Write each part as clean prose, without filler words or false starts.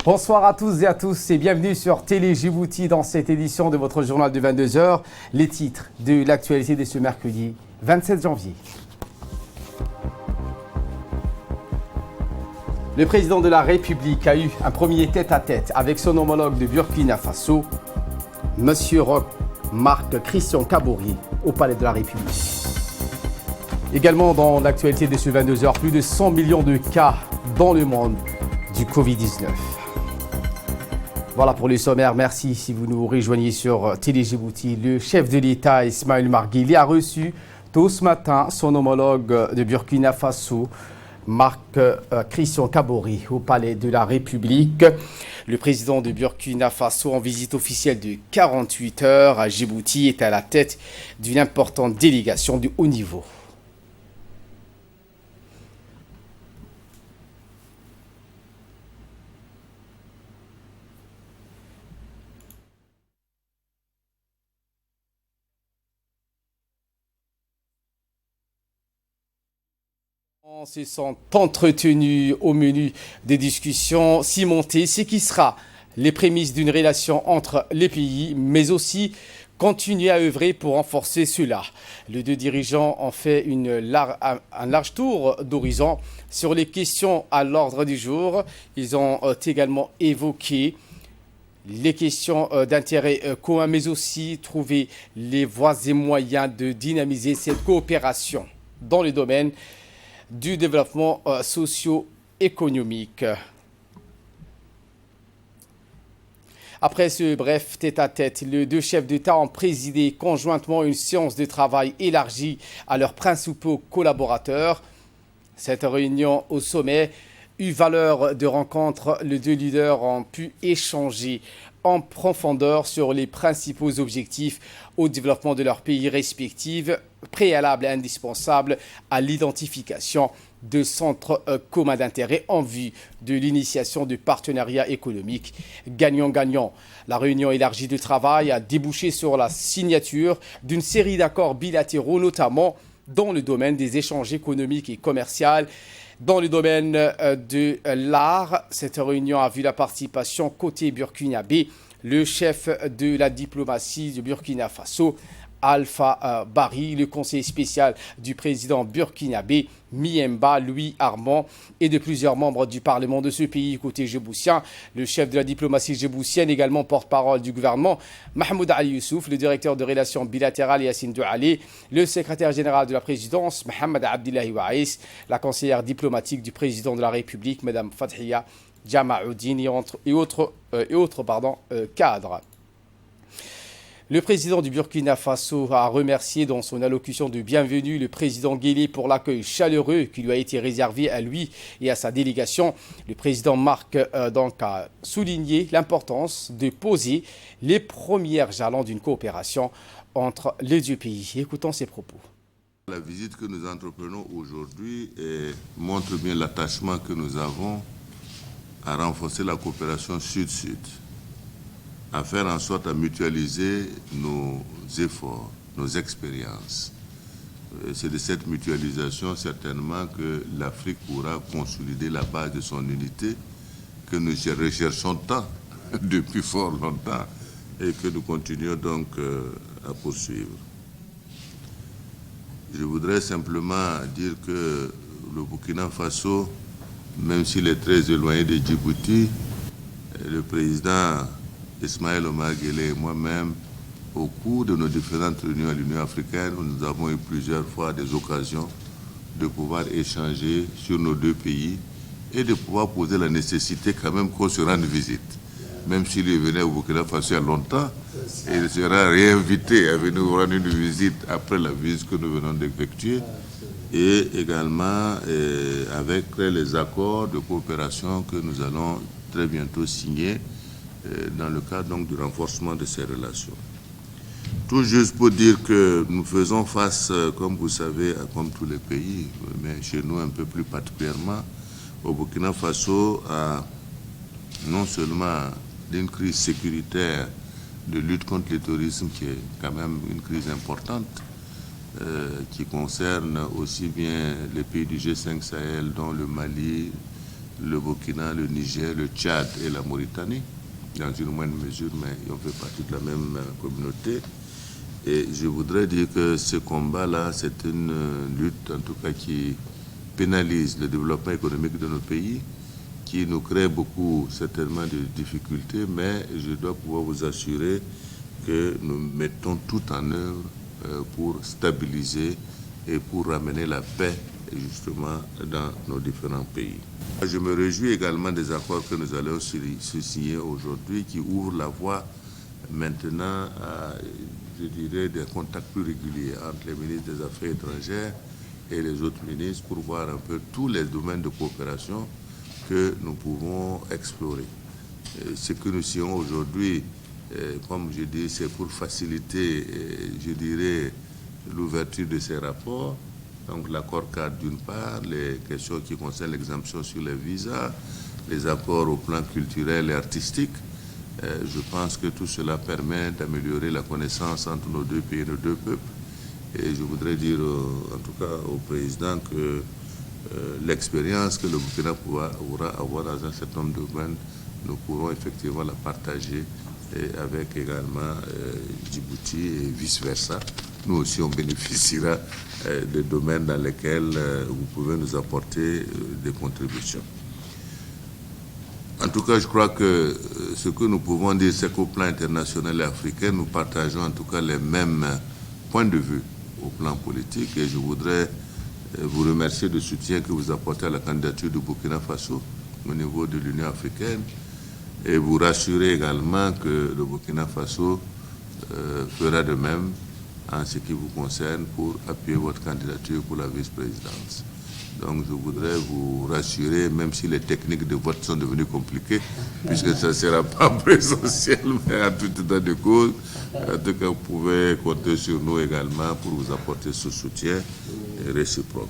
Bonsoir à tous et à tous et bienvenue sur Télé Djibouti dans cette édition de votre journal de 22h. Les titres de l'actualité de ce mercredi 27 janvier. Le président de la République a eu un premier tête-à-tête avec son homologue de Burkina Faso, Monsieur Marc Christian Kabouri, au Palais de la République. Également dans l'actualité de ce 22h, plus de 100 millions de cas dans le monde du Covid-19. Voilà pour le sommaire. Merci si vous nous rejoignez sur Télé Djibouti. Le chef de l'État, Ismaël Marguili, a reçu tôt ce matin son homologue de Burkina Faso, Marc Christian Kabouri, au Palais de la République. Le président de Burkina Faso, en visite officielle de 48 heures à Djibouti, est à la tête d'une importante délégation de haut niveau. Se sont entretenus au menu des discussions cimentées, ce qui sera les prémices d'une relation entre les pays, mais aussi continuer à œuvrer pour renforcer cela. Les deux dirigeants ont fait un large tour d'horizon sur les questions à l'ordre du jour. Ils ont également évoqué les questions d'intérêt commun, mais aussi trouver les voies et moyens de dynamiser cette coopération dans le domaine du développement socio-économique. Après ce bref tête-à-tête, les deux chefs d'État ont présidé conjointement une séance de travail élargie à leurs principaux collaborateurs. Cette réunion au sommet eut valeur de rencontre. Les deux leaders ont pu échanger en profondeur sur les principaux objectifs au développement de leurs pays respectifs, préalables et indispensables à l'identification de centres communs d'intérêt en vue de l'initiation de partenariats économiques gagnant-gagnant. La réunion élargie de travail a débouché sur la signature d'une série d'accords bilatéraux, notamment dans le domaine des échanges économiques et commerciaux. Dans le domaine de l'art, cette réunion a vu la participation côté burkinabé, le chef de la diplomatie de Burkina Faso, Alpha Bari, le conseiller spécial du président burkinabé, Miemba Louis Armand, et de plusieurs membres du Parlement de ce pays côté djiboutien. Le chef de la diplomatie djiboutienne, également porte-parole du gouvernement, Mahmoud Ali Youssouf, le directeur de relations bilatérales, Yassine Douali, le secrétaire général de la présidence, Mohamed Abdillahi Waïs, la conseillère diplomatique du président de la République, Mme Fathiya Jama'uddin et autres cadres. Le président du Burkina Faso a remercié dans son allocution de bienvenue le président Guélé pour l'accueil chaleureux qui lui a été réservé à lui et à sa délégation. Le président Marc a souligné l'importance de poser les premiers jalons d'une coopération entre les deux pays. Écoutons ses propos. La visite que nous entreprenons aujourd'hui montre bien l'attachement que nous avons à renforcer la coopération sud-sud, à faire en sorte à mutualiser nos efforts, nos expériences. C'est de cette mutualisation certainement que l'Afrique pourra consolider la base de son unité que nous recherchons tant depuis fort longtemps et que nous continuons donc à poursuivre. Je voudrais simplement dire que le Burkina Faso, même s'il est très éloigné de Djibouti, le président Ismaël Omar Guelleh et moi-même, au cours de nos différentes réunions à l'Union africaine, nous avons eu plusieurs fois des occasions de pouvoir échanger sur nos deux pays et de pouvoir poser la nécessité quand même qu'on se rende visite. Même s'il venait au Burkina Faso il y a longtemps, il sera réinvité à venir rendre une visite après la visite que nous venons d'effectuer et également avec les accords de coopération que nous allons très bientôt signer dans le cadre donc, du renforcement de ces relations. Tout juste pour dire que nous faisons face, comme vous savez, comme tous les pays, mais chez nous un peu plus particulièrement, au Burkina Faso, à non seulement d'une crise sécuritaire de lutte contre le terrorisme qui est quand même une crise importante, qui concerne aussi bien les pays du G5 Sahel, dont le Mali, le Burkina, le Niger, le Tchad et la Mauritanie, dans une moindre mesure, mais on fait partie de la même communauté. Et je voudrais dire que ce combat-là, c'est une lutte, en tout cas, qui pénalise le développement économique de nos pays, qui nous crée beaucoup, certainement, de difficultés, mais je dois pouvoir vous assurer que nous mettons tout en œuvre pour stabiliser et pour ramener la paix, justement, dans nos différents pays. Je me réjouis également des accords que nous allons signer aujourd'hui, qui ouvrent la voie maintenant à, je dirais, des contacts plus réguliers entre les ministres des Affaires étrangères et les autres ministres pour voir un peu tous les domaines de coopération que nous pouvons explorer. Ce que nous signons aujourd'hui, comme je dis, c'est pour faciliter, je dirais, l'ouverture de ces rapports. Donc l'accord cadre d'une part, les questions qui concernent l'exemption sur les visas, les accords au plan culturel et artistique. Je pense que tout cela permet d'améliorer la connaissance entre nos deux pays et nos deux peuples. Et je voudrais dire, en tout cas au président, que l'expérience que le Burkina pourra avoir dans un certain nombre de domaines, nous pourrons effectivement la partager avec également Djibouti et vice-versa. Nous aussi, on bénéficiera des domaines dans lesquels vous pouvez nous apporter des contributions. En tout cas, je crois que ce que nous pouvons dire, c'est qu'au plan international et africain, nous partageons en tout cas les mêmes points de vue au plan politique. Et je voudrais vous remercier du soutien que vous apportez à la candidature du Burkina Faso au niveau de l'Union africaine et vous rassurer également que le Burkina Faso fera de même en ce qui vous concerne pour appuyer votre candidature pour la vice-présidence. Donc je voudrais vous rassurer, même si les techniques de vote sont devenues compliquées, puisque ça ne sera pas présentiel, mais en tout état de cause, en tout cas, vous pouvez compter sur nous également pour vous apporter ce soutien réciproque.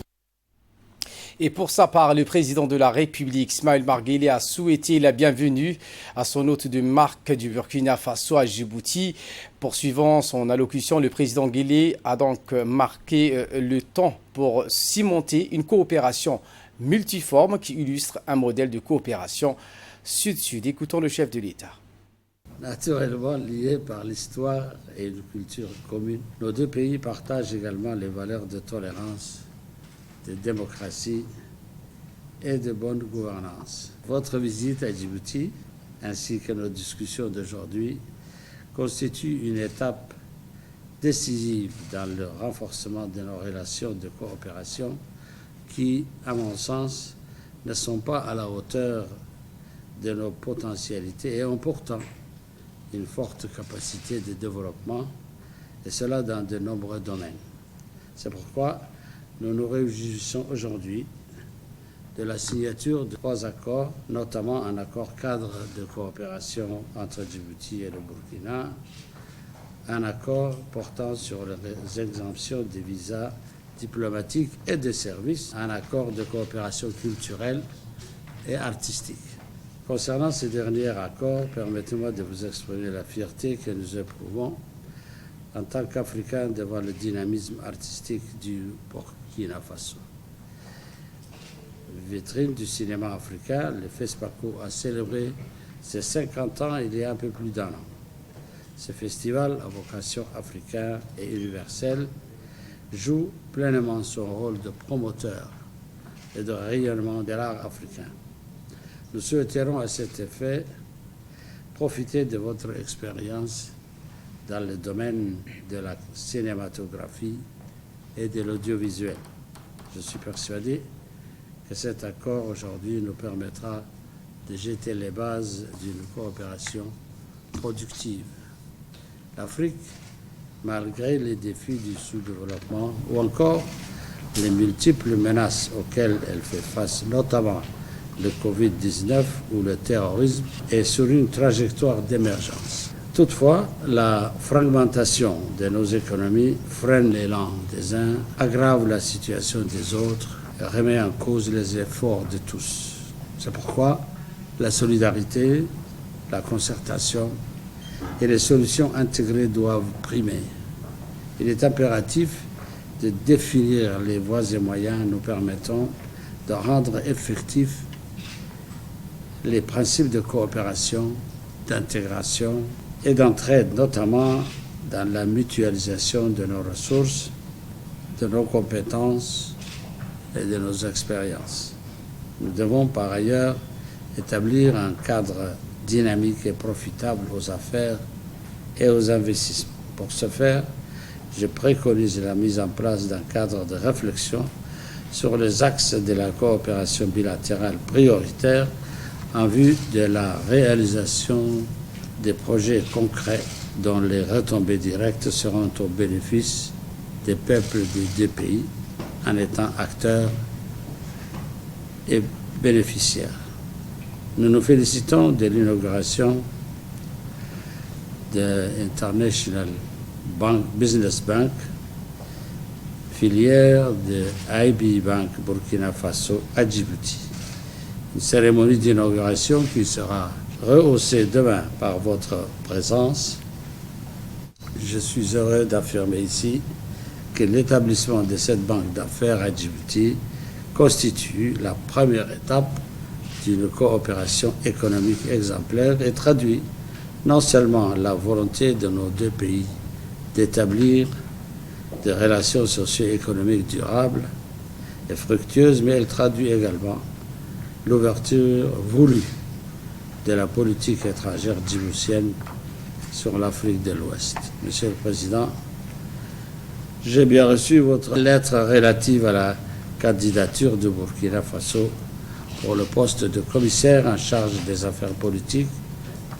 Et pour sa part, le président de la République, Ismaël Omar Guelleh, a souhaité la bienvenue à son hôte de marque du Burkina Faso à Djibouti. Poursuivant son allocution, le président Guelleh a donc marqué le temps pour cimenter une coopération multiforme qui illustre un modèle de coopération sud-sud. Écoutons le chef de l'État. Naturellement liés par l'histoire et une culture commune, nos deux pays partagent également les valeurs de tolérance, de démocratie et de bonne gouvernance. Votre visite à Djibouti, ainsi que nos discussions d'aujourd'hui, constituent une étape décisive dans le renforcement de nos relations de coopération qui, à mon sens, ne sont pas à la hauteur de nos potentialités et ont pourtant une forte capacité de développement, et cela dans de nombreux domaines. C'est pourquoi nous nous réjouissons aujourd'hui de la signature de 3 accords, notamment un accord cadre de coopération entre Djibouti et le Burkina, un accord portant sur les exemptions des visas diplomatiques et de services, un accord de coopération culturelle et artistique. Concernant ces derniers accords, permettez-moi de vous exprimer la fierté que nous éprouvons en tant qu'Africains devant le dynamisme artistique du Burkina Faso. Vitrine du cinéma africain, le FESPACO a célébré ses 50 ans il y a un peu plus d'un an. Ce festival à vocation africaine et universelle joue pleinement son rôle de promoteur et de rayonnement de l'art africain. Nous souhaiterons à cet effet profiter de votre expérience dans le domaine de la cinématographie et de l'audiovisuel. Je suis persuadé que cet accord aujourd'hui nous permettra de jeter les bases d'une coopération productive. L'Afrique, malgré les défis du sous-développement ou encore les multiples menaces auxquelles elle fait face, notamment le Covid-19 ou le terrorisme, est sur une trajectoire d'émergence. Toutefois, la fragmentation de nos économies freine l'élan des uns, aggrave la situation des autres et remet en cause les efforts de tous. C'est pourquoi la solidarité, la concertation et les solutions intégrées doivent primer. Il est impératif de définir les voies et moyens nous permettant de rendre effectif les principes de coopération, d'intégration et d'entraide, notamment dans la mutualisation de nos ressources, de nos compétences et de nos expériences. Nous devons par ailleurs établir un cadre dynamique et profitable aux affaires et aux investissements. Pour ce faire, je préconise la mise en place d'un cadre de réflexion sur les axes de la coopération bilatérale prioritaire en vue de la réalisation des projets concrets dont les retombées directes seront au bénéfice des peuples des deux pays en étant acteurs et bénéficiaires. Nous nous félicitons de l'inauguration de International Business Bank, filière de IB Bank Burkina Faso à Djibouti. Une cérémonie d'inauguration qui sera rehaussée demain par votre présence. Je suis heureux d'affirmer ici que l'établissement de cette banque d'affaires à Djibouti constitue la première étape d'une coopération économique exemplaire et traduit non seulement la volonté de nos deux pays d'établir des relations socio-économiques durables et fructueuses, mais elle traduit également l'ouverture voulue de la politique étrangère djiboutienne sur l'Afrique de l'Ouest. Monsieur le Président, j'ai bien reçu votre lettre relative à la candidature de Burkina Faso pour le poste de commissaire en charge des affaires politiques,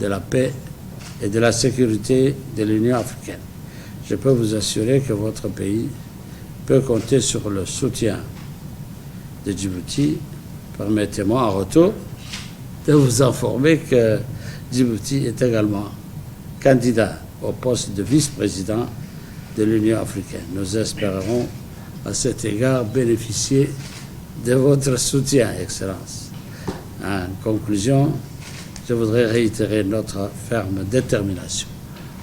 de la paix et de la sécurité de l'Union africaine. Je peux vous assurer que votre pays peut compter sur le soutien de Djibouti. Permettez-moi en retour de vous informer que Djibouti est également candidat au poste de vice-président de l'Union africaine. Nous espérons à cet égard bénéficier de votre soutien, Excellence. En conclusion, je voudrais réitérer notre ferme détermination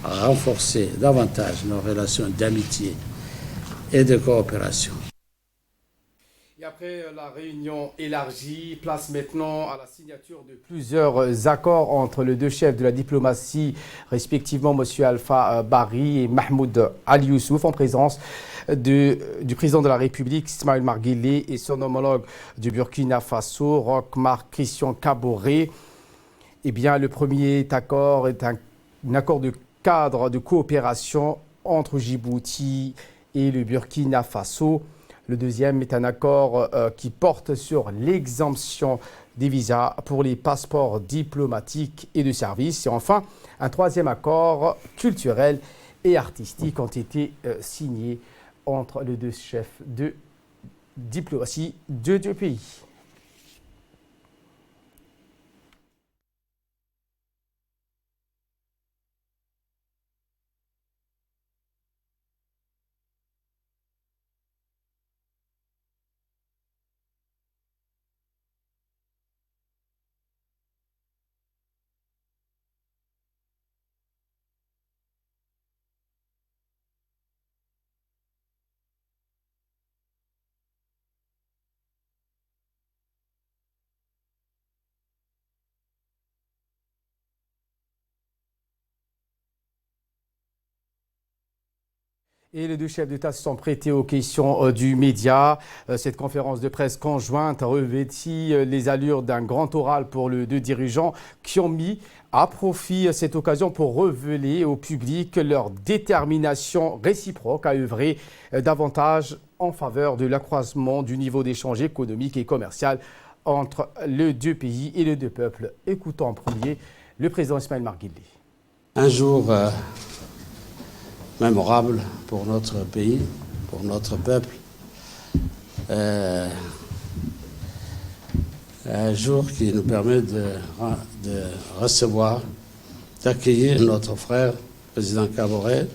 à renforcer davantage nos relations d'amitié et de coopération. Et après la réunion élargie, place maintenant à la signature de plusieurs accords entre les deux chefs de la diplomatie, respectivement M. Alpha Bari et Mahmoud Ali Youssouf, en présence du président de la République, Ismaël Omar Guelleh, et son homologue du Burkina Faso, Roch Marc Christian Kaboré. Eh bien, le premier accord est un accord de cadre de coopération entre Djibouti et le Burkina Faso. Le deuxième est un accord qui porte sur l'exemption des visas pour les passeports diplomatiques et de services. Et enfin, un troisième accord culturel et artistique ont été signés entre les deux chefs de diplomatie de deux pays. Et les deux chefs d'État se sont prêtés aux questions du média. Cette conférence de presse conjointe revêtit les allures d'un grand oral pour les deux dirigeants qui ont mis à profit cette occasion pour révéler au public leur détermination réciproque à œuvrer davantage en faveur de l'accroissement du niveau d'échange économique et commercial entre les deux pays et les deux peuples. Écoutons en premier le président Ismaël Omar Guelleh. Un jour mémorable pour notre pays, pour notre peuple. Un jour qui nous permet de recevoir, d'accueillir notre frère, le président Kaboré,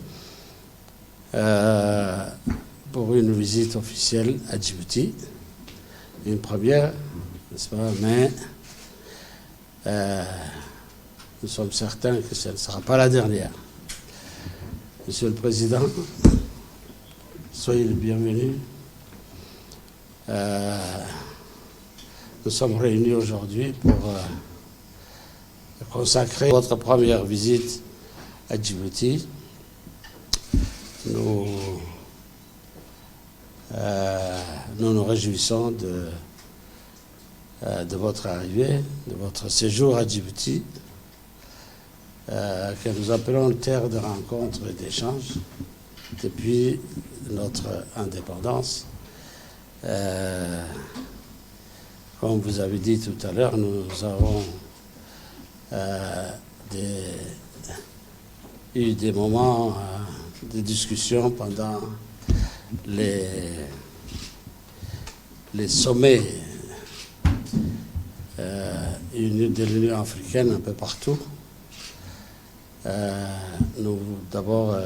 pour une visite officielle à Djibouti. Une première, n'est-ce pas, mais nous sommes certains que ce ne sera pas la dernière. Monsieur le Président, soyez le bienvenu. Nous sommes réunis aujourd'hui pour consacrer votre première visite à Djibouti. Nous nous réjouissons de votre arrivée, de votre séjour à Djibouti, que nous appelons terre de rencontres et d'échanges depuis notre indépendance. Comme vous avez dit tout à l'heure, nous avons eu des moments de discussion pendant les sommets de l'Union africaine un peu partout. D'abord,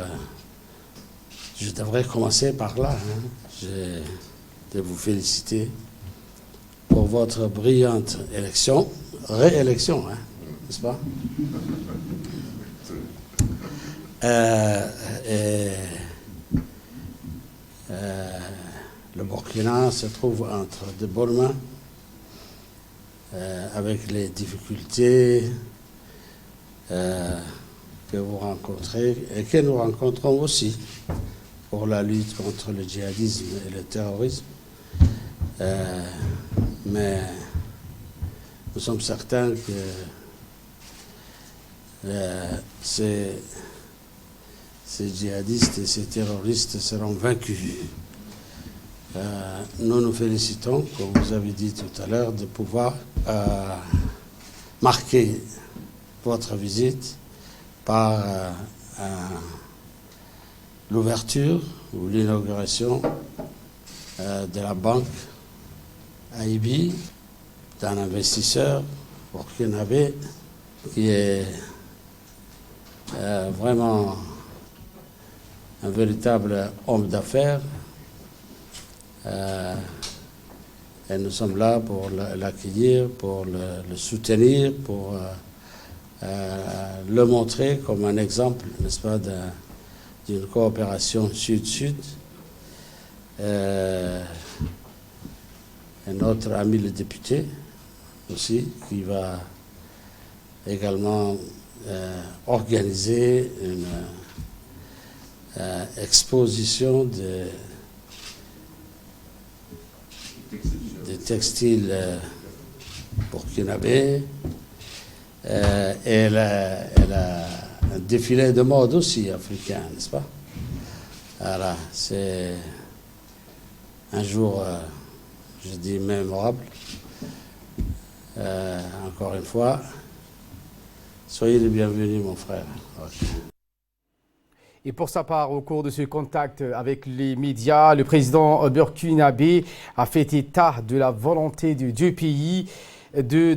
je devrais commencer par là. De vous féliciter pour votre brillante réélection, n'est-ce pas? Le Burkina se trouve entre de bonnes mains, avec les difficultés que vous rencontrez et que nous rencontrons aussi pour la lutte contre le djihadisme et le terrorisme. Mais nous sommes certains que ces djihadistes et ces terroristes seront vaincus. Nous nous félicitons, comme vous avez dit tout à l'heure, de pouvoir marquer votre visite par l'ouverture ou l'inauguration de la banque AIB, d'un investisseur burkinabé qui est vraiment un véritable homme d'affaires. Et nous sommes là pour l'accueillir, pour le soutenir, pour le montrer comme un exemple, n'est-ce pas, d'une coopération sud-sud. Et notre ami le député aussi, qui va également organiser une exposition des textiles burkinabés. Elle a un défilé de mode aussi africain, n'est-ce pas? Voilà, c'est un jour, je dis, mémorable. Encore une fois, soyez les bienvenus, mon frère. Okay. Et pour sa part, au cours de ce contact avec les médias, le président burkinabé a fait état de la volonté des deux pays de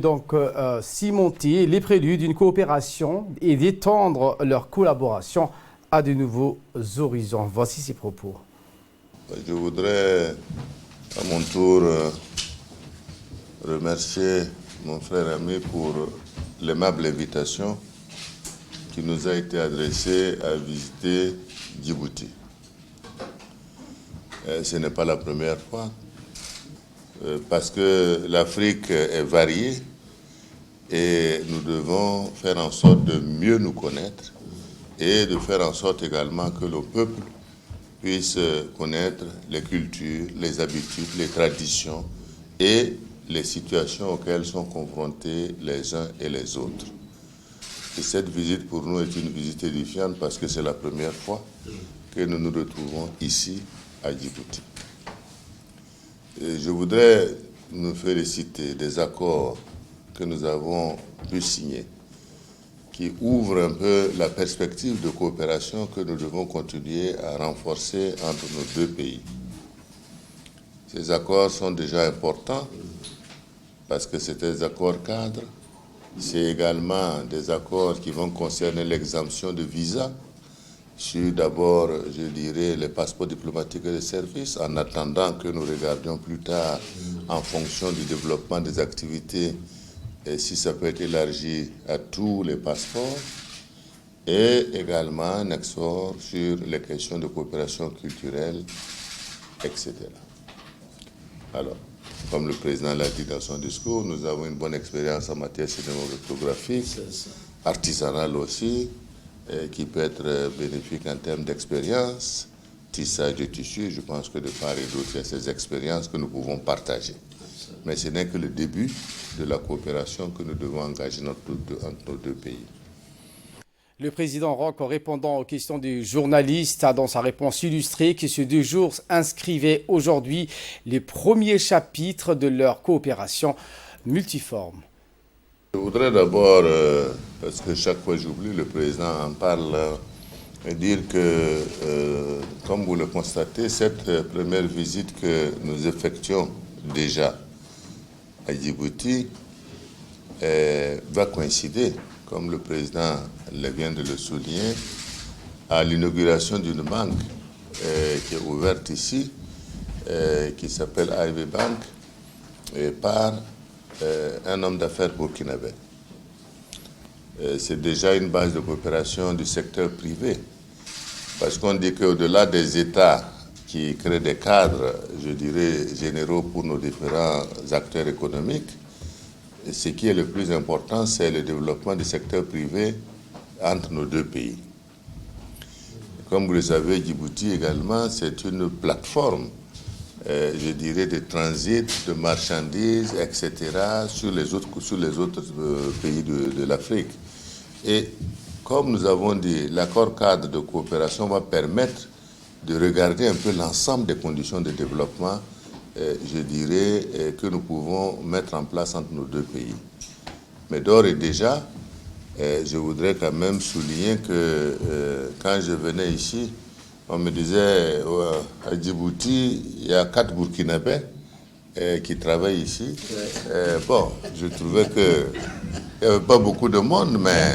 cimenter les préludes d'une coopération et d'étendre leur collaboration à de nouveaux horizons. Voici ses propos. Je voudrais à mon tour remercier mon frère ami pour l'aimable invitation qui nous a été adressée à visiter Djibouti. Ce n'est pas la première fois, parce que l'Afrique est variée et nous devons faire en sorte de mieux nous connaître et de faire en sorte également que le peuple puisse connaître les cultures, les habitudes, les traditions et les situations auxquelles sont confrontés les uns et les autres. Et cette visite pour nous est une visite édifiante parce que c'est la première fois que nous nous retrouvons ici à Djibouti. Et je voudrais nous féliciter des accords que nous avons pu signer qui ouvrent un peu la perspective de coopération que nous devons continuer à renforcer entre nos deux pays. Ces accords sont déjà importants parce que c'est des accords cadres. C'est également des accords qui vont concerner l'exemption de visa sur d'abord, je dirais, les passeports diplomatiques et de services, en attendant que nous regardions plus tard en fonction du développement des activités et si ça peut être élargi à tous les passeports, et également un accent sur les questions de coopération culturelle, etc. Alors, Comme le président l'a dit dans son discours, nous avons une bonne expérience en matière cinématographique, artisanale aussi, qui peut être bénéfique en termes d'expérience, tissage de tissus. Je pense que de part et d'autre, il y a ces expériences que nous pouvons partager. Mais ce n'est que le début de la coopération que nous devons engager entre nos deux pays. Le président Roch, en répondant aux questions des journalistes, a dans sa réponse illustré que ces 2 jours inscrivaient aujourd'hui les premiers chapitres de leur coopération multiforme. Je voudrais d'abord, parce que chaque fois j'oublie, le président en parle, dire que, comme vous le constatez, cette première visite que nous effectuons déjà à Djibouti va coïncider, comme le président vient de le souligner, à l'inauguration d'une banque qui est ouverte ici, qui s'appelle Ivy Bank, par un homme d'affaires burkinabé. C'est déjà une base de coopération du secteur privé, parce qu'on dit qu'au-delà des États qui créent des cadres, je dirais, généraux pour nos différents acteurs économiques, ce qui est le plus important, c'est le développement du secteur privé entre nos 2 pays. Comme vous le savez, Djibouti également, c'est une plateforme, je dirais, de transit, de marchandises, etc., sur les autres pays de l'Afrique. Et comme nous avons dit, l'accord cadre de coopération va permettre de regarder un peu l'ensemble des conditions de développement, je dirais, que nous pouvons mettre en place entre nos 2 pays. Mais d'ores et déjà, je voudrais quand même souligner que quand je venais ici, on me disait à Djibouti, il y a 4 Burkinabés qui travaillent ici. Bon, je trouvais qu'il n'y avait pas beaucoup de monde, mais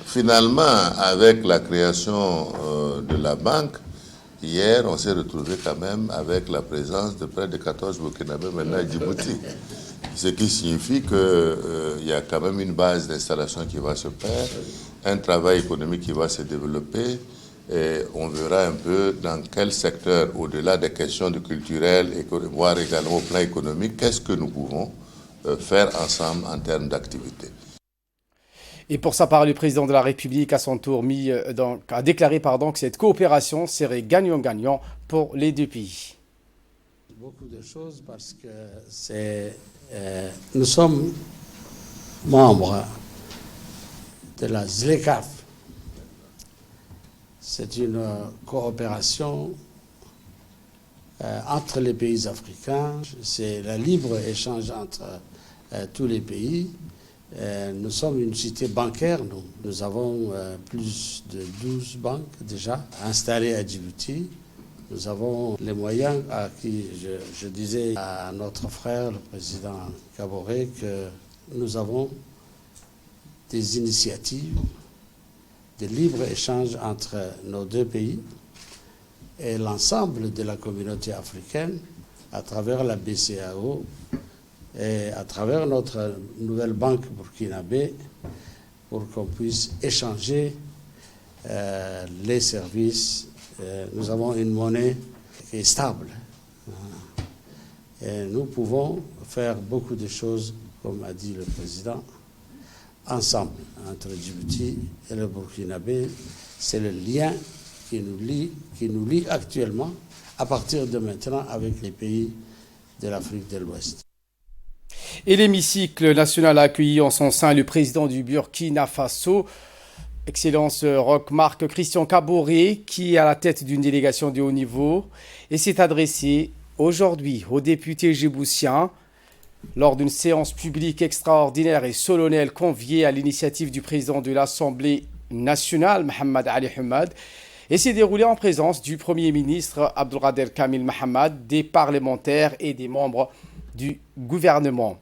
finalement, avec la création de la banque, hier, on s'est retrouvé quand même avec la présence de près de 14 Burkinabés maintenant à Djibouti. Ce qui signifie qu'il y a quand même une base d'installation qui va se faire, un travail économique qui va se développer, et on verra un peu dans quel secteur, au-delà des questions de culturel, voire également au plan économique, qu'est-ce que nous pouvons faire ensemble en termes d'activité. Et pour sa part, le président de la République, à son tour, a déclaré que cette coopération serait gagnant-gagnant pour les 2 pays. Beaucoup de choses parce que nous sommes membres de la ZLECAf. C'est une coopération entre les pays africains. C'est le libre-échange entre tous les pays. Nous sommes une cité bancaire. Nous avons plus de 12 banques déjà installées à Djibouti. Nous avons les moyens à qui je disais à notre frère, le président Kaboré, que nous avons des initiatives de libre-échange entre nos 2 pays et l'ensemble de la communauté africaine à travers la BCEAO et à travers notre nouvelle banque burkinabé pour qu'on puisse échanger les services. Nous avons une monnaie qui est stable. Et nous pouvons faire beaucoup de choses, comme a dit le président, ensemble, entre Djibouti et le Burkinabé. C'est le lien qui nous lie actuellement, à partir de maintenant, avec les pays de l'Afrique de l'Ouest. Et l'hémicycle national a accueilli en son sein le président du Burkina Faso, Excellence Roch Marc Christian Kaboré, qui est à la tête d'une délégation de haut niveau et s'est adressé aujourd'hui aux députés djiboutiens lors d'une séance publique extraordinaire et solennelle conviée à l'initiative du président de l'Assemblée nationale, Mohamed Ali Hamad, et s'est déroulée en présence du Premier ministre Abdelkader Kamil Mohamed, des parlementaires et des membres du gouvernement.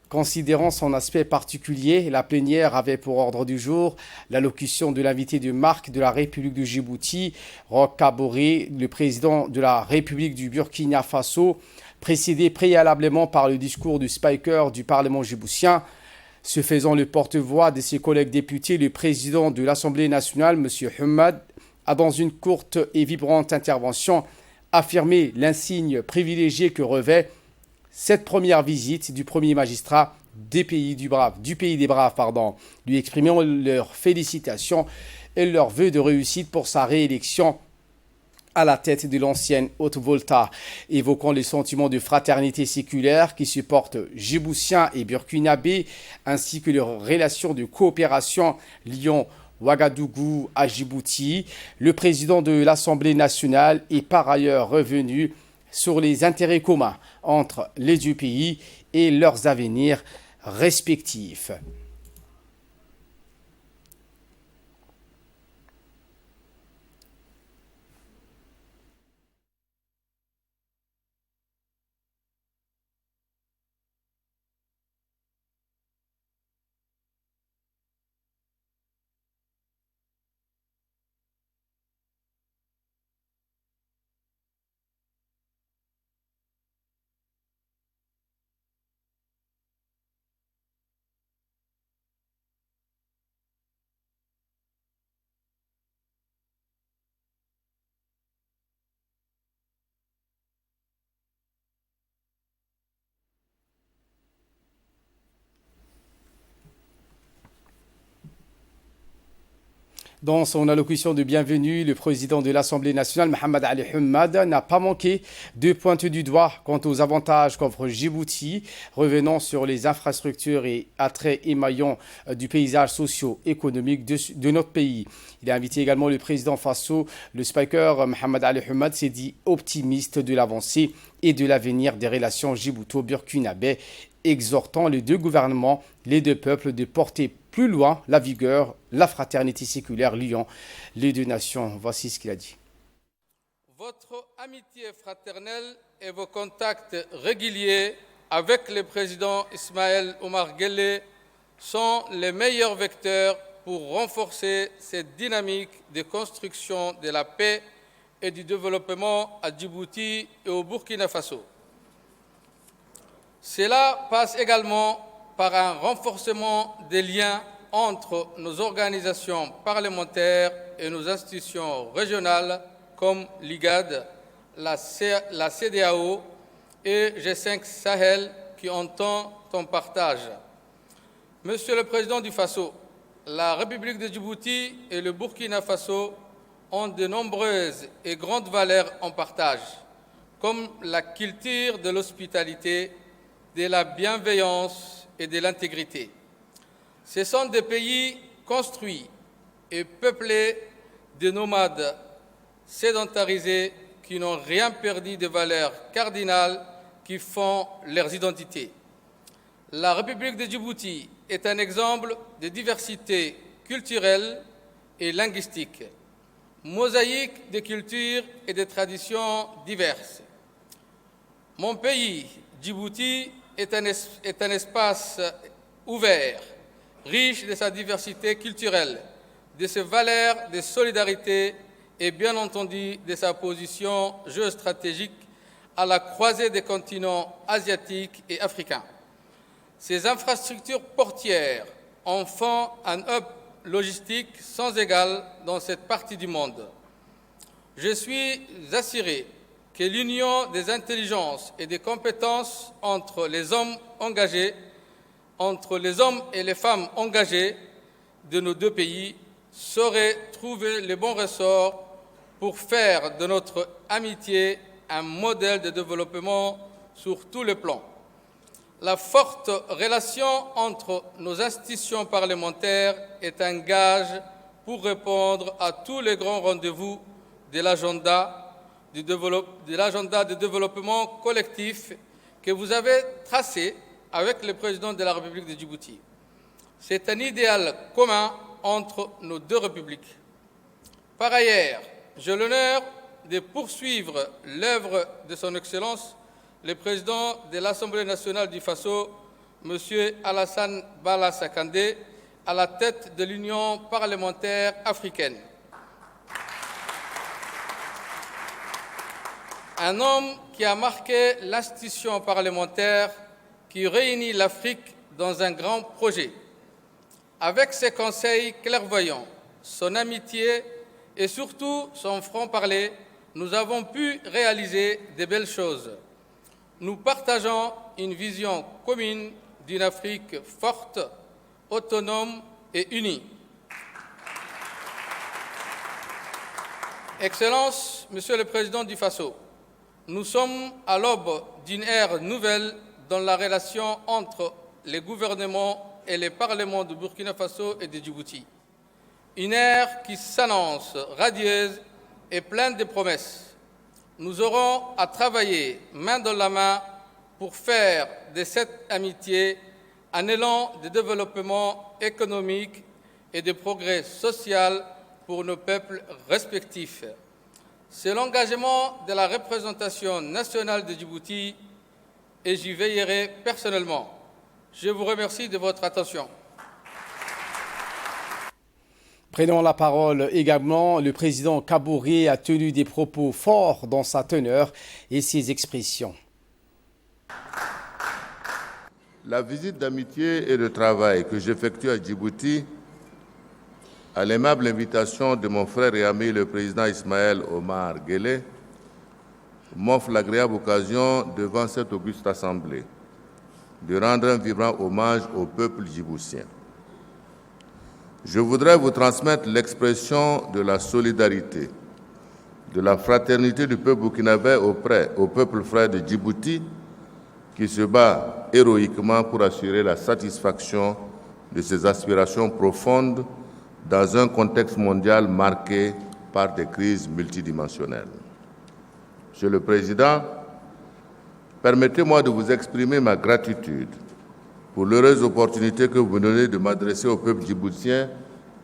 Considérant son aspect particulier, la plénière avait pour ordre du jour l'allocution de l'invité de marque de la République de Djibouti, Roch Kaboré, le président de la République du Burkina Faso, précédé préalablement par le discours du speaker du Parlement djiboutien. Se faisant le porte-voix de ses collègues députés, le président de l'Assemblée nationale, M. Hamad, a dans une courte et vibrante intervention affirmé l'insigne privilégié que revêt cette première visite du premier magistrat du pays des Braves, lui exprimant leurs félicitations et leurs vœux de réussite pour sa réélection à la tête de l'ancienne Haute-Volta, évoquant les sentiments de fraternité séculaire qui supportent Djiboutiens et Burkinabés, ainsi que leurs relations de coopération liant Ouagadougou à Djibouti. Le président de l'Assemblée nationale est par ailleurs revenu sur les intérêts communs entre les deux pays et leurs avenirs respectifs. Dans son allocution de bienvenue, le président de l'Assemblée nationale, Mohamed Ali Hammad, n'a pas manqué de pointer du doigt quant aux avantages qu'offre Djibouti, revenant sur les infrastructures et attraits émaillants du paysage socio-économique de notre pays. Il a invité également le président Faso, le speaker Mohamed Ali Hammad s'est dit optimiste de l'avancée et de l'avenir des relations djibouto-burkinabè, exhortant les deux gouvernements, les deux peuples de porter plus loin la vigueur, la fraternité séculaire liant les deux nations. Voici ce qu'il a dit. Votre amitié fraternelle et vos contacts réguliers avec le président Ismaël Omar Guelleh sont les meilleurs vecteurs pour renforcer cette dynamique de construction de la paix et du développement à Djibouti et au Burkina Faso. Cela passe également par un renforcement des liens entre nos organisations parlementaires et nos institutions régionales comme l'IGAD, la CEDEAO et G5 Sahel qui ont tant en partage. Monsieur le Président du Faso, la République de Djibouti et le Burkina Faso ont de nombreuses et grandes valeurs en partage, comme la culture de l'hospitalité, de la bienveillance et de l'intégrité. Ce sont des pays construits et peuplés de nomades sédentarisés qui n'ont rien perdu des valeurs cardinales qui font leurs identités. La République de Djibouti est un exemple de diversité culturelle et linguistique, mosaïque de cultures et de traditions diverses. Mon pays, Djibouti, est un espace ouvert, riche de sa diversité culturelle, de ses valeurs de solidarité et bien entendu de sa position géostratégique à la croisée des continents asiatiques et africains. Ces infrastructures portières en font un hub logistique sans égal dans cette partie du monde. Je suis assuré que l'union des intelligences et des compétences entre les hommes et les femmes engagés de nos deux pays saurait trouver les bons ressorts pour faire de notre amitié un modèle de développement sur tous les plans. La forte relation entre nos institutions parlementaires est un gage pour répondre à tous les grands rendez-vous de l'agenda de développement collectif que vous avez tracé avec le président de la République de Djibouti. C'est un idéal commun entre nos deux républiques. Par ailleurs, j'ai l'honneur de poursuivre l'œuvre de son Excellence, le président de l'Assemblée nationale du Faso, M. Alassane Bala Sakandé, à la tête de l'Union parlementaire africaine. Un homme qui a marqué l'institution parlementaire qui réunit l'Afrique dans un grand projet. Avec ses conseils clairvoyants, son amitié et surtout son franc-parler, nous avons pu réaliser de belles choses. Nous partageons une vision commune d'une Afrique forte, autonome et unie. Excellences, Monsieur le Président du Faso, nous sommes à l'aube d'une ère nouvelle dans la relation entre les gouvernements et les parlements de Burkina Faso et de Djibouti. Une ère qui s'annonce radieuse et pleine de promesses. Nous aurons à travailler main dans la main pour faire de cette amitié un élan de développement économique et de progrès social pour nos peuples respectifs. C'est l'engagement de la représentation nationale de Djibouti et j'y veillerai personnellement. Je vous remercie de votre attention. Prenant la parole également, le président Kaboré a tenu des propos forts dans sa teneur et ses expressions. La visite d'amitié et de travail que j'effectue à Djibouti, à l'aimable invitation de mon frère et ami le président Ismaël Omar Guelleh, m'offre l'agréable occasion devant cette auguste assemblée de rendre un vibrant hommage au peuple djiboutien. Je voudrais vous transmettre l'expression de la solidarité, de la fraternité du peuple burkinabé au peuple frère de Djibouti qui se bat héroïquement pour assurer la satisfaction de ses aspirations profondes dans un contexte mondial marqué par des crises multidimensionnelles. Monsieur le Président, permettez-moi de vous exprimer ma gratitude pour l'heureuse opportunité que vous me donnez de m'adresser au peuple djiboutien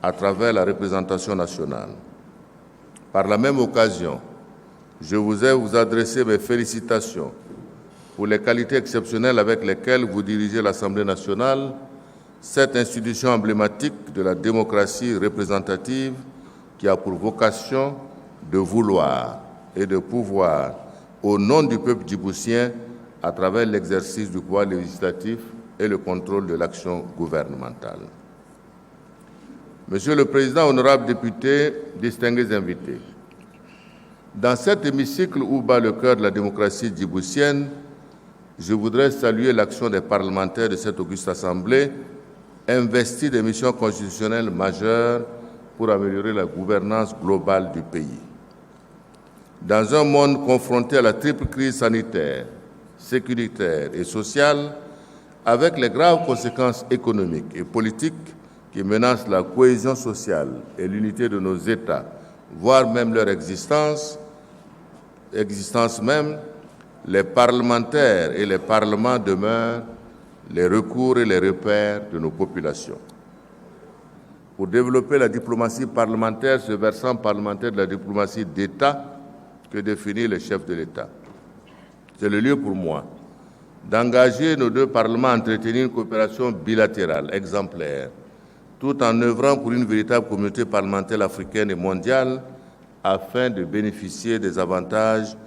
à travers la représentation nationale. Par la même occasion, je voudrais vous adresser mes félicitations pour les qualités exceptionnelles avec lesquelles vous dirigez l'Assemblée nationale, cette institution emblématique de la démocratie représentative qui a pour vocation de vouloir et de pouvoir, au nom du peuple djiboutien, à travers l'exercice du pouvoir législatif et le contrôle de l'action gouvernementale. Monsieur le Président, honorables députés, distingués invités, dans cet hémicycle où bat le cœur de la démocratie djiboutienne, je voudrais saluer l'action des parlementaires de cette auguste Assemblée, investis de missions constitutionnelles majeures pour améliorer la gouvernance globale du pays. Dans un monde confronté à la triple crise sanitaire, sécuritaire et sociale, avec les graves conséquences économiques et politiques qui menacent la cohésion sociale et l'unité de nos États, voire même leur existence même, les parlementaires et les parlements demeurent les recours et les repères de nos populations. Pour développer la diplomatie parlementaire, ce versant parlementaire de la diplomatie d'État que définit le chef de l'État, c'est le lieu pour moi d'engager nos deux parlements à entretenir une coopération bilatérale exemplaire, tout en œuvrant pour une véritable communauté parlementaire africaine et mondiale afin de bénéficier des avantages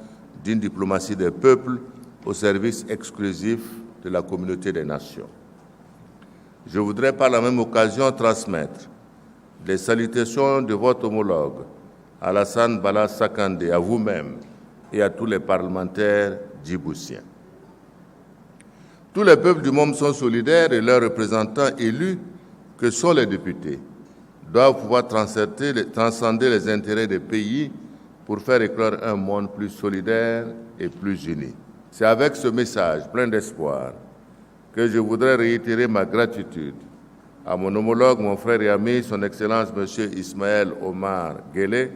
d'une diplomatie des peuples au service exclusif de la communauté des nations. Je voudrais par la même occasion transmettre les salutations de votre homologue, Alassane Bala Sakandé, à vous-même et à tous les parlementaires djiboutiens. Tous les peuples du monde sont solidaires et leurs représentants élus, que sont les députés, doivent pouvoir transcender les intérêts des pays pour faire éclore un monde plus solidaire et plus uni. C'est avec ce message plein d'espoir que je voudrais réitérer ma gratitude à mon homologue, mon frère et ami, son Excellence M. Ismaël Omar Guelleh,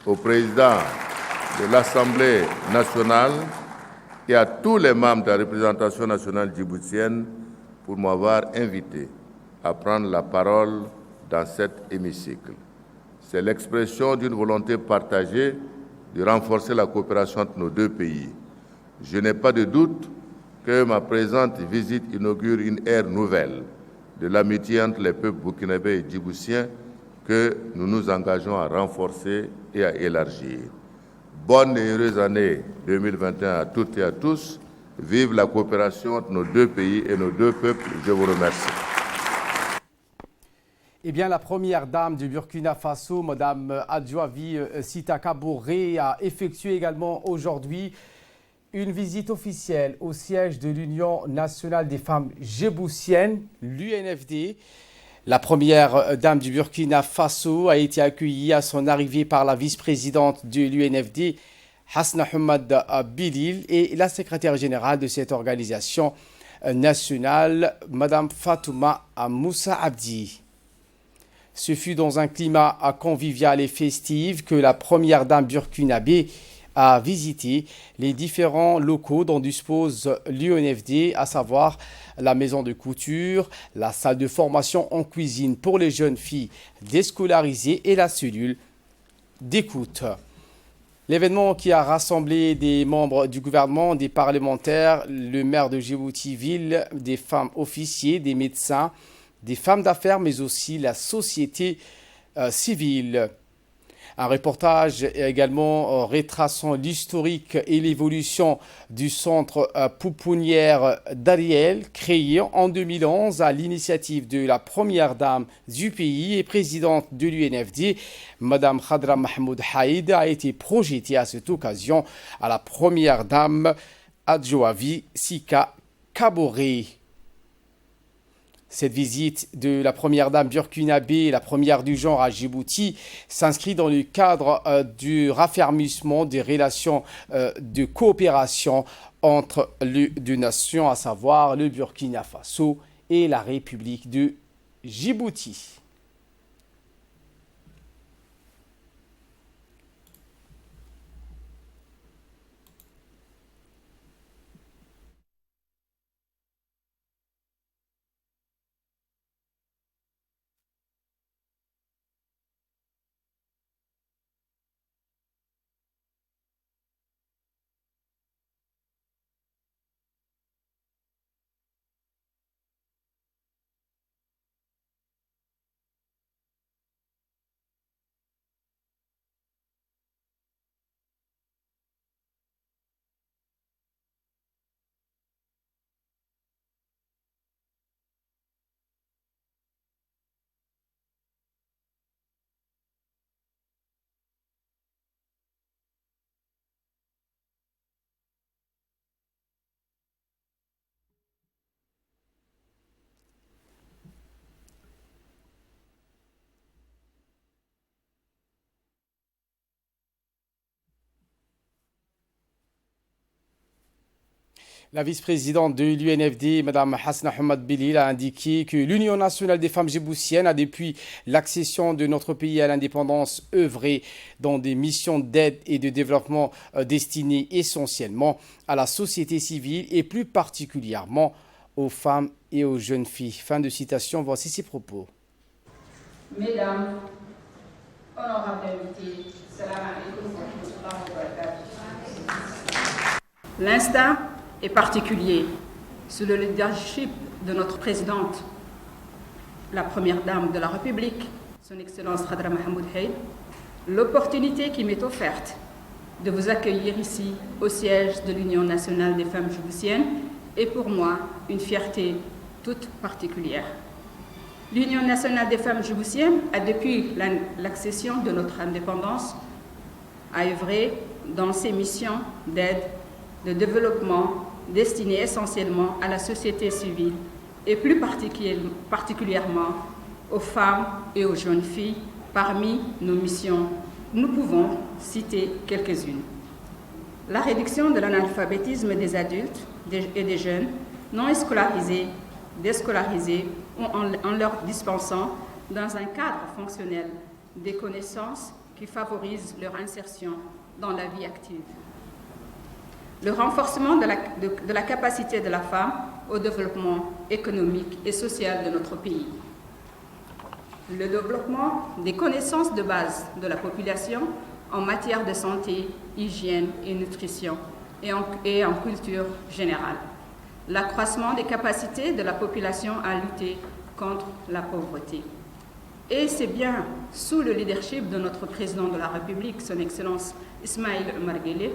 au président de l'Assemblée nationale et à tous les membres de la représentation nationale djiboutienne pour m'avoir invité à prendre la parole dans cet hémicycle. C'est l'expression d'une volonté partagée de renforcer la coopération entre nos deux pays. Je n'ai pas de doute que ma présente visite inaugure une ère nouvelle de l'amitié entre les peuples burkinabés et djiboutiens que nous nous engageons à renforcer et à élargir. Bonne et heureuse année 2021 à toutes et à tous. Vive la coopération entre nos deux pays et nos deux peuples. Je vous remercie. Eh bien, la première dame du Burkina Faso, Mme Adjoavi Sika Kaboré, a effectué également aujourd'hui une visite officielle au siège de l'Union nationale des femmes djiboutiennes, l'UNFD. La première dame du Burkina Faso a été accueillie à son arrivée par la vice-présidente de l'UNFD, Hasna Hamad Bilil, et la secrétaire générale de cette organisation nationale, Mme Fatouma Moussa Abdi. Ce fut dans un climat convivial et festif que la première dame burkinabé a visité les différents locaux dont dispose l'UNFD, à savoir la maison de couture, la salle de formation en cuisine pour les jeunes filles déscolarisées et la cellule d'écoute. L'événement qui a rassemblé des membres du gouvernement, des parlementaires, le maire de Djibouti-Ville, des femmes officiers, des médecins, des femmes d'affaires, mais aussi la société civile. Un reportage également retraçant l'historique et l'évolution du centre pouponnière d'Ariel, créé en 2011 à l'initiative de la première dame du pays et présidente de l'UNFD, Mme Khadra Mahmoud Haïd, a été projeté à cette occasion à la première dame Adjoavi Sika Kaboré. Cette visite de la première dame burkinabé, la première du genre à Djibouti, s'inscrit dans le cadre du raffermissement des relations de coopération entre les deux nations, à savoir le Burkina Faso et la République de Djibouti. La vice-présidente de l'UNFD, Mme Hasna Hamad Bilil, a indiqué que l'Union nationale des femmes djiboutiennes a, depuis l'accession de notre pays à l'indépendance, œuvré dans des missions d'aide et de développement destinées essentiellement à la société civile et plus particulièrement aux femmes et aux jeunes filles. Fin de citation, voici ses propos. Mesdames, honorables invités, salam alaikum wa rahmatullahi wa barakatuh. L'instinct est particulier. Sous le leadership de notre présidente, la première dame de la République, son Excellence Khadra Mahmoud Haïd, l'opportunité qui m'est offerte de vous accueillir ici au siège de l'Union nationale des femmes djiboutiennes est pour moi une fierté toute particulière. L'Union nationale des femmes djiboutiennes a, depuis l'accession de notre indépendance, a œuvré dans ses missions d'aide, de développement destinées essentiellement à la société civile et plus particulièrement aux femmes et aux jeunes filles. Parmi nos missions, nous pouvons citer quelques-unes. La réduction de l'analphabétisme des adultes et des jeunes non scolarisés, déscolarisés, en leur dispensant dans un cadre fonctionnel des connaissances qui favorisent leur insertion dans la vie active. Le renforcement de la capacité de la femme au développement économique et social de notre pays. Le développement des connaissances de base de la population en matière de santé, hygiène et nutrition et en culture générale. L'accroissement des capacités de la population à lutter contre la pauvreté. Et c'est bien sous le leadership de notre président de la République, son Excellence Ismaïl Omar Guelleh,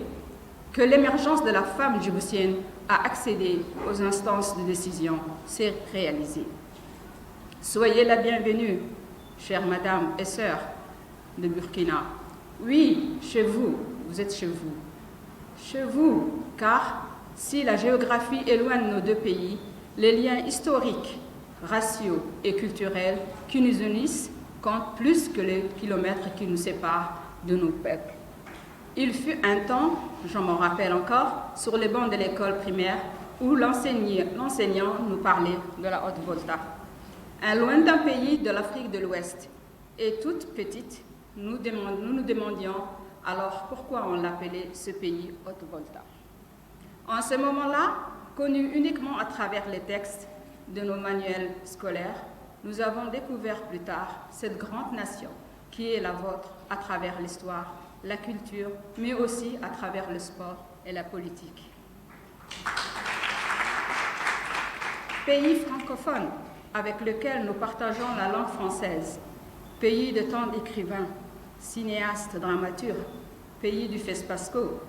que l'émergence de la femme djiboutienne a accédé aux instances de décision s'est réalisée. Soyez la bienvenue chères madames et sœurs de Burkina. Oui, chez vous, vous êtes chez vous. Chez vous, car si la géographie éloigne nos deux pays, les liens historiques, raciaux et culturels qui nous unissent comptent plus que les kilomètres qui nous séparent de nos peuples. Il fut un temps, je m'en rappelle encore, sur les bancs de l'école primaire où l'enseignant nous parlait de la Haute-Volta. Un lointain pays de l'Afrique de l'Ouest. Et toute petite, nous nous demandions alors pourquoi on l'appelait ce pays Haute-Volta. En ce moment-là, connu uniquement à travers les textes de nos manuels scolaires, nous avons découvert plus tard cette grande nation qui est la vôtre à travers l'histoire, la culture, mais aussi à travers le sport et la politique. Pays francophone avec lequel nous partageons la langue française, pays de tant d'écrivains, cinéastes, dramaturges, pays du FESPACO,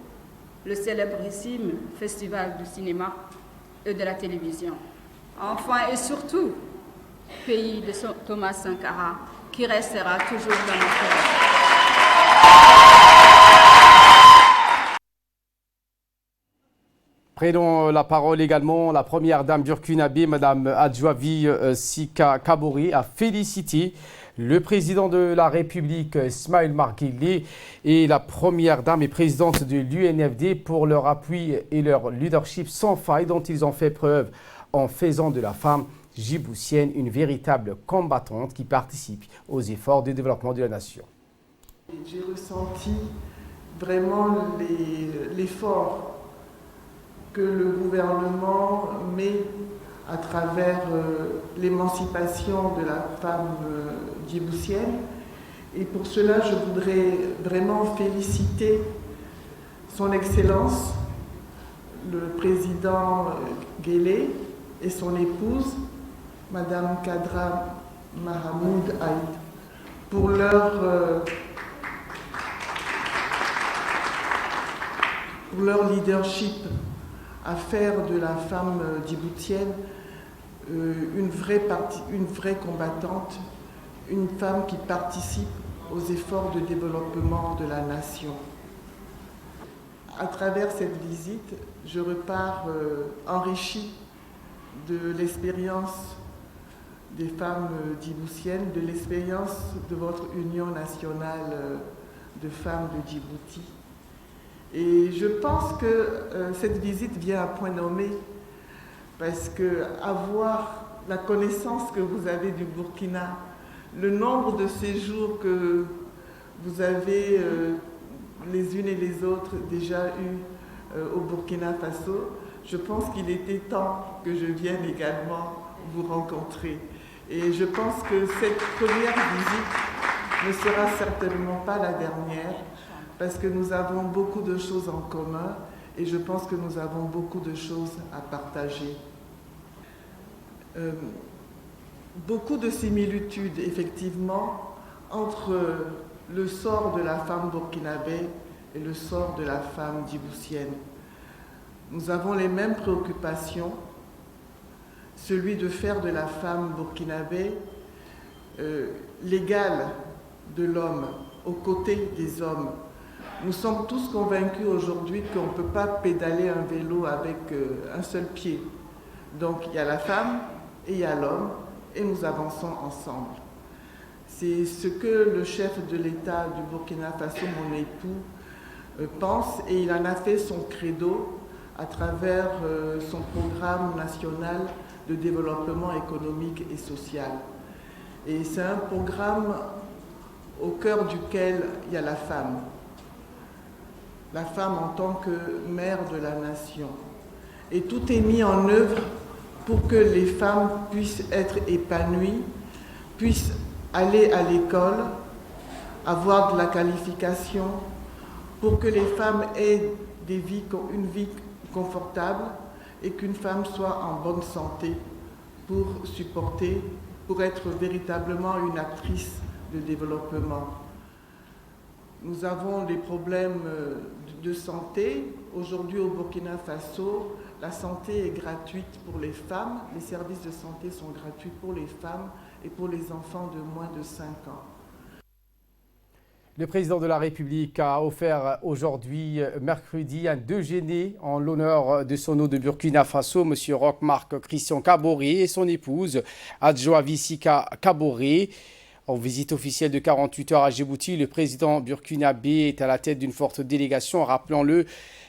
le célébrissime Festival du cinéma et de la télévision. Enfin et surtout, pays de Thomas Sankara, qui restera toujours dans nos cœurs. Prenons la parole également, la première dame burkinabé, Mme Adjoavi Sika Kabori, a félicité le président de la République, Ismaël Omar Guelleh, et la première dame et présidente de l'UNFD pour leur appui et leur leadership sans faille dont ils ont fait preuve en faisant de la femme djiboutienne une véritable combattante qui participe aux efforts de développement de la nation. J'ai ressenti vraiment l'effort que le gouvernement met à travers l'émancipation de la femme djiboutienne. Et pour cela, je voudrais vraiment féliciter son Excellence, le président Guelleh, et son épouse, Madame Kadra Mahamoud Aïd, pour leur leadership à faire de la femme djiboutienne une vraie combattante, une femme qui participe aux efforts de développement de la nation. À travers cette visite, je repars enrichi de l'expérience des femmes djiboutiennes, de l'expérience de votre Union nationale de femmes de Djibouti. Et je pense que cette visite vient à point nommé parce que avoir la connaissance que vous avez du Burkina, le nombre de séjours que vous avez les unes et les autres déjà eu au Burkina Faso, je pense qu'il était temps que je vienne également vous rencontrer. Et je pense que cette première visite ne sera certainement pas la dernière, parce que nous avons beaucoup de choses en commun et je pense que nous avons beaucoup de choses à partager. Beaucoup de similitudes, effectivement, entre le sort de la femme burkinabé et le sort de la femme djiboutienne. Nous avons les mêmes préoccupations, celui de faire de la femme burkinabé l'égale de l'homme, aux côtés des hommes. Nous sommes tous convaincus aujourd'hui qu'on ne peut pas pédaler un vélo avec un seul pied. Donc il y a la femme et il y a l'homme et nous avançons ensemble. C'est ce que le chef de l'État du Burkina Faso, mon époux, pense et il en a fait son credo à travers son programme national de développement économique et social. Et c'est un programme au cœur duquel il y a la femme en tant que mère de la nation. Et tout est mis en œuvre pour que les femmes puissent être épanouies, puissent aller à l'école, avoir de la qualification, pour que les femmes aient une vie confortable et qu'une femme soit en bonne santé pour supporter, pour être véritablement une actrice de développement. Nous avons des problèmes de santé. Aujourd'hui au Burkina Faso, la santé est gratuite pour les femmes. Les services de santé sont gratuits pour les femmes et pour les enfants de moins de 5 ans. Le président de la République a offert aujourd'hui, mercredi, un déjeuner en l'honneur de son hôte de Burkina Faso, M. Roch-Marc Christian Kaboré, et son épouse, Adjoa Vissika Kaboré. En visite officielle de 48 heures à Djibouti, le président burkinabé est à la tête d'une forte délégation, rappelons-le,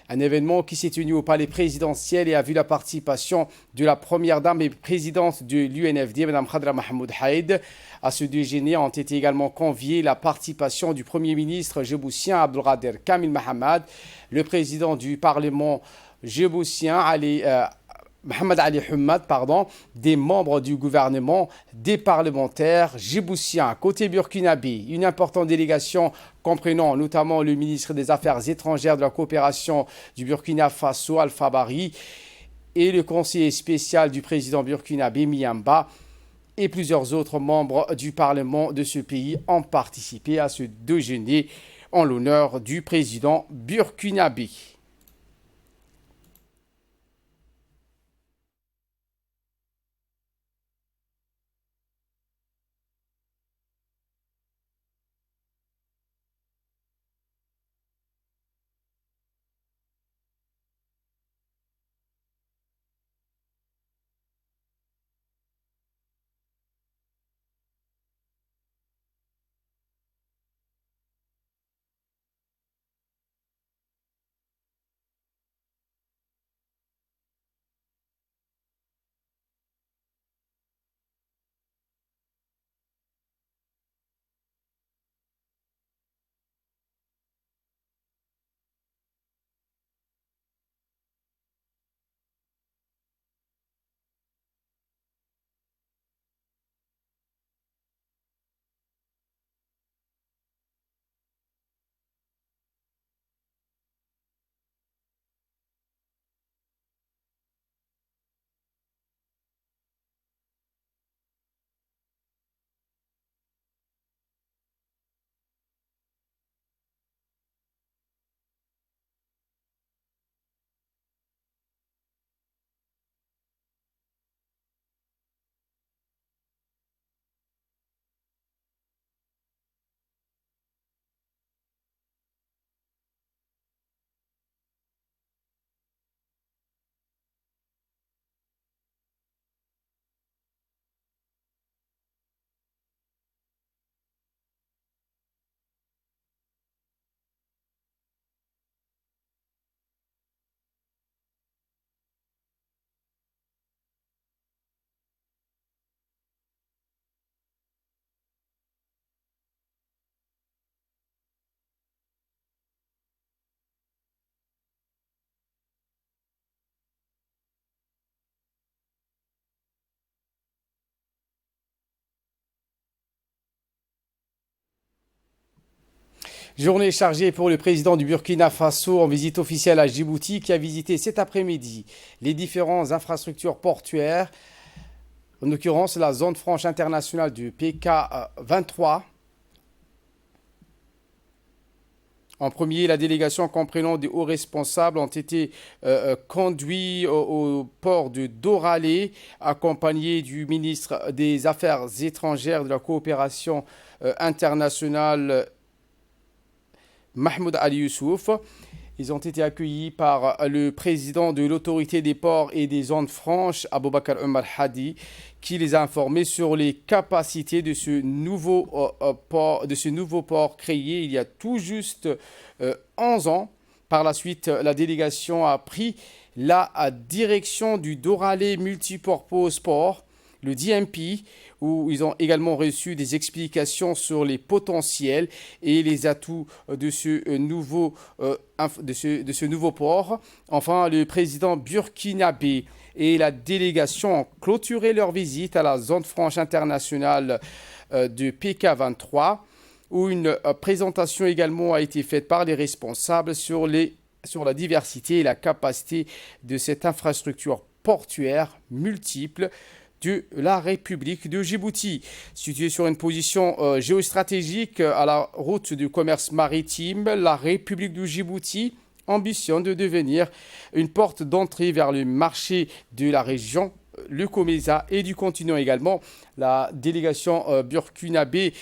un événement qui s'est tenu au palais présidentiel et a vu la participation de la première dame et présidente de l'UNFD, Mme Khadra Mahmoud Haïd. À ce déjeuner ont été également conviés la participation du Premier ministre djiboutien Abdelkader Kamil Mahamad, le président du Parlement djiboutien Mohamed Ali Hammad, des membres du gouvernement, des parlementaires djiboutiens. Côté burkinabé, une importante délégation comprenant notamment le ministre des Affaires étrangères de la coopération du Burkina Faso, Alpha Bari, et le conseiller spécial du président burkinabé, Miamba, et plusieurs autres membres du Parlement de ce pays ont participé à ce déjeuner en l'honneur du président burkinabé. Journée chargée pour le président du Burkina Faso en visite officielle à Djibouti qui a visité cet après-midi les différentes infrastructures portuaires, en l'occurrence la zone franche internationale du PK23. En premier, la délégation comprenant des hauts responsables ont été conduits au port de Doralé, accompagnés du ministre des Affaires étrangères de la coopération internationale, Mahmoud Ali Youssouf. Ils ont été accueillis par le président de l'autorité des ports et des zones franches, Aboubakar Omar Hadi, qui les a informés sur les capacités de ce nouveau port créé il y a tout juste 11 ans. Par la suite, la délégation a pris la direction du Doralé Multipurpose Port, le DMP, où ils ont également reçu des explications sur les potentiels et les atouts de ce nouveau port. Enfin, le président burkinabé et la délégation ont clôturé leur visite à la zone franche internationale de PK23, où une présentation également a été faite par les responsables sur la diversité et la capacité de cette infrastructure portuaire multiple de la République de Djibouti. Située sur une position géostratégique à la route du commerce maritime, la République de Djibouti ambitionne de devenir une porte d'entrée vers le marché de la région, le COMESA et du continent également. La délégation burkinabé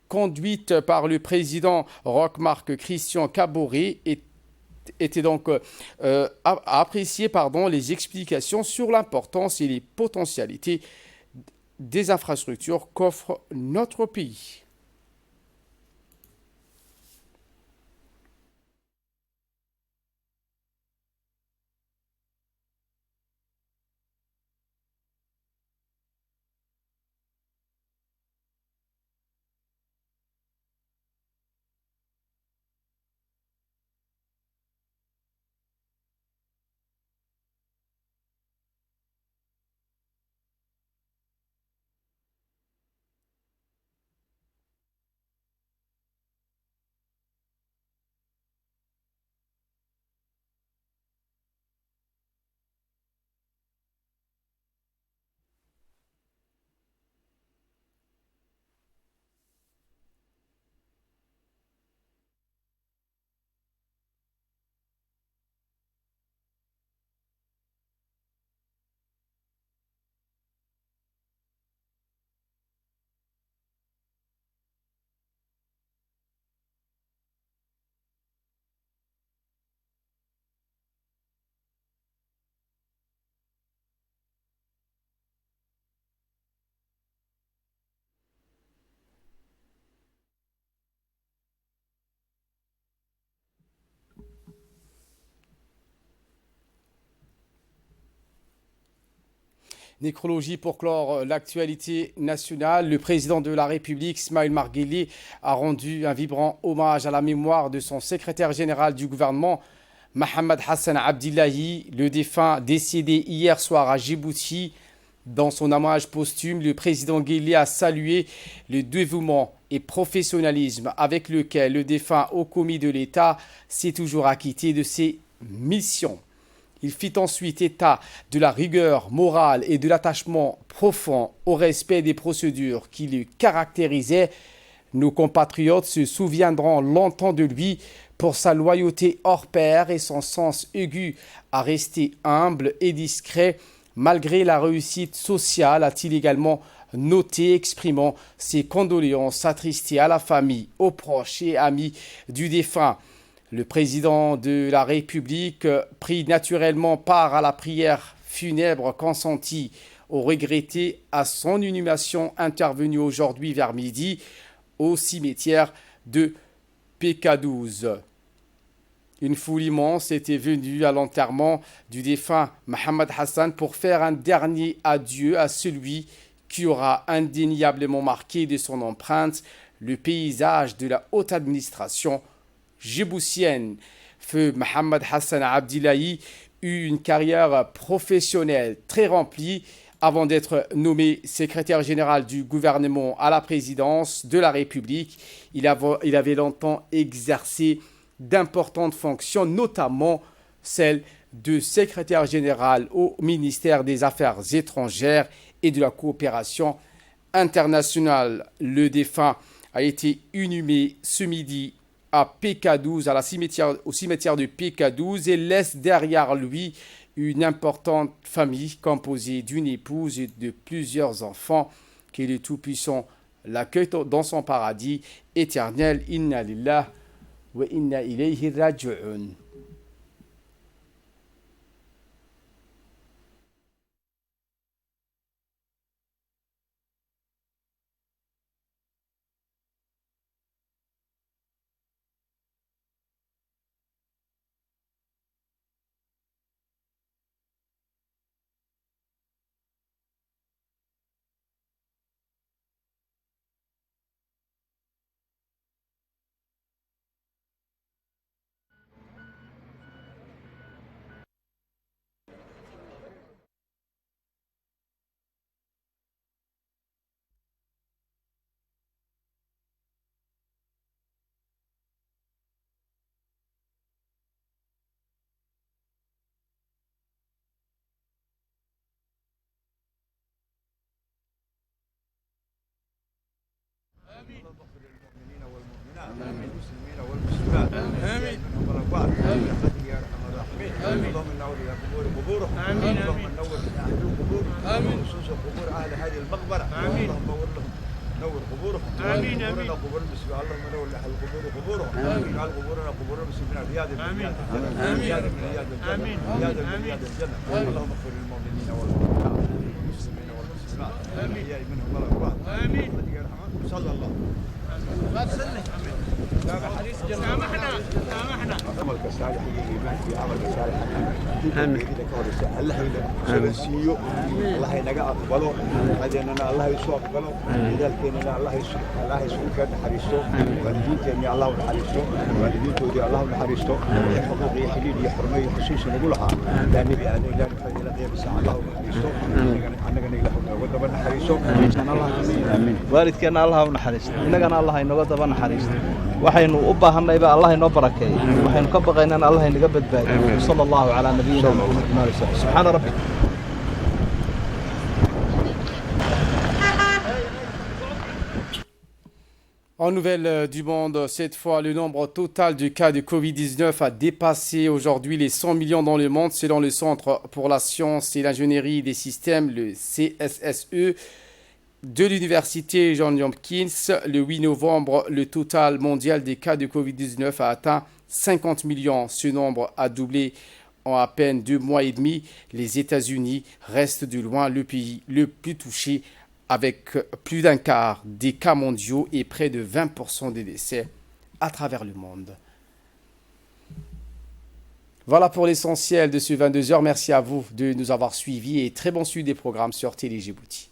conduite par le président Roch-Marc Christian Kaboré était donc apprécié les explications sur l'importance et les potentialités des infrastructures qu'offre notre pays. Nécrologie pour clore l'actualité nationale. Le président de la République, Ismaël Omar Guelleh, a rendu un vibrant hommage à la mémoire de son secrétaire général du gouvernement, Mohamed Hassan Abdillahi, le défunt décédé hier soir à Djibouti. Dans son hommage posthume, le président Guelleh a salué le dévouement et professionnalisme avec lequel le défunt haut commis de l'État s'est toujours acquitté de ses missions. Il fit ensuite état de la rigueur morale et de l'attachement profond au respect des procédures qui le caractérisaient. Nos compatriotes se souviendront longtemps de lui pour sa loyauté hors pair et son sens aigu à rester humble et discret malgré la réussite sociale, a-t-il également noté, exprimant ses condoléances attristées à la famille, aux proches et amis du défunt. Le président de la République prit naturellement part à la prière funèbre consentie au regretté à son inhumation intervenue aujourd'hui vers midi au cimetière de PK12. Une foule immense était venue à l'enterrement du défunt Mohamed Hassan pour faire un dernier adieu à celui qui aura indéniablement marqué de son empreinte le paysage de la haute administration djiboutienne. Feu Mohamed Hassan Abdillahi eut une carrière professionnelle très remplie avant d'être nommé secrétaire général du gouvernement à la présidence de la République. Il avait longtemps exercé d'importantes fonctions, notamment celle de secrétaire général au ministère des Affaires étrangères et de la coopération internationale. Le défunt a été inhumé ce midi à PK12, au cimetière de PK12 et laisse derrière lui une importante famille composée d'une épouse et de plusieurs enfants. Que le Tout-Puissant l'accueille dans son paradis éternel. Inna lillah wa inna ilayhi raji'un. اللهم اغفر للمؤمنين والمؤمنات والمسلمين والمسلمات. آمين. اللهم نور إلى قبورهم اللهم نور قبورهم خصوصا قبور أهل هذه المقبرة اللهم نور قبورهم قبورنا قبور المسلمين اللهم نور أهل القبور قبورهم اجعل قبورنا قبور المسلمين رياض من رياض الجنة رياض من رياض الجنة رياض من رياض الجنة اللهم اغفر للمؤمنين والمؤمنات والمسلمين والمسلمات الأحياء منهم والأموات صلى الله عملك الصالح يجيبك في عملك الصالح امين الله يسيو الله ينقى اقبله هذينا الله يسوق اقبله لذلك الله يسوق حريصه والدين الله حريصه والدين تودي الله حريصه حقوق يحليل يحرمي خصوصا نقولها لا نبي ان لا فضيله بس الله حريصه اننا نقول ودبنا حريصه الله امين والدكنا الله نحريصه اننا الله inoo daba naxariisto waxaynu u baahanay ba Allah inoo barakeeyo waxaynu ka baqaynaa Allah inaga badbaadiyo sallallahu ala nabiyina muhammad subhana rabbik. En nouvelle du monde, cette fois, le nombre total de cas de Covid-19 a dépassé aujourd'hui les 100 millions dans le monde, selon le Centre pour la science et l'ingénierie des systèmes, le CSSE, de l'université Johns Hopkins. Le 8 novembre, le total mondial des cas de Covid-19 a atteint 50 millions. Ce nombre a doublé en à peine 2 mois et demi. Les États-Unis restent de loin le pays le plus touché, avec plus d'un quart des cas mondiaux et près de 20% des décès à travers le monde. Voilà pour l'essentiel de ce 22h. Merci à vous de nous avoir suivis et très bon suivi des programmes sur Télé Djibouti.